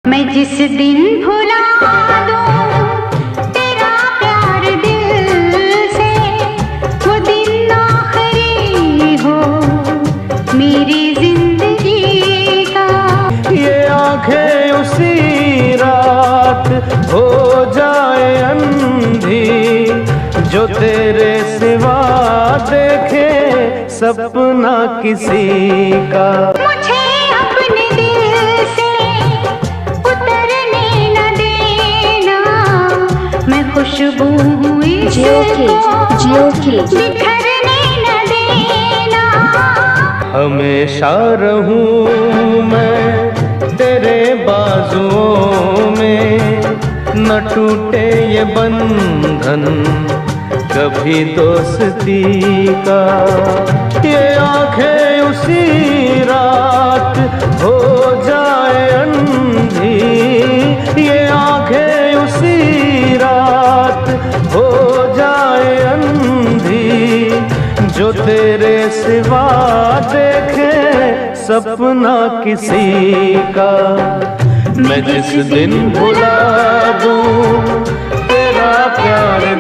मैं जिस दिन भुला दूं तेरा प्यार दिल से, वो दिन आखिरी हो मेरी जिंदगी का। ये आंखें उसी रात हो जाए अंधी, जो तेरे सिवा देखे सपना किसी का। मुझे अपने दिल से उतरने न देना, मैं खुशबू हूँ इसको बिखरने न देना। हमेशा रहूं मैं तेरे बाजुओं में, न टूटे ये बंधन कभी दोस्ती का। ये आंखें उसी रात हो जाए अंधी, ये आंखें उसी रात हो जाए अंधी, जो तेरे सिवा देखे सपना किसी का। मैं जिस दिन भुला दूं तेरा प्यार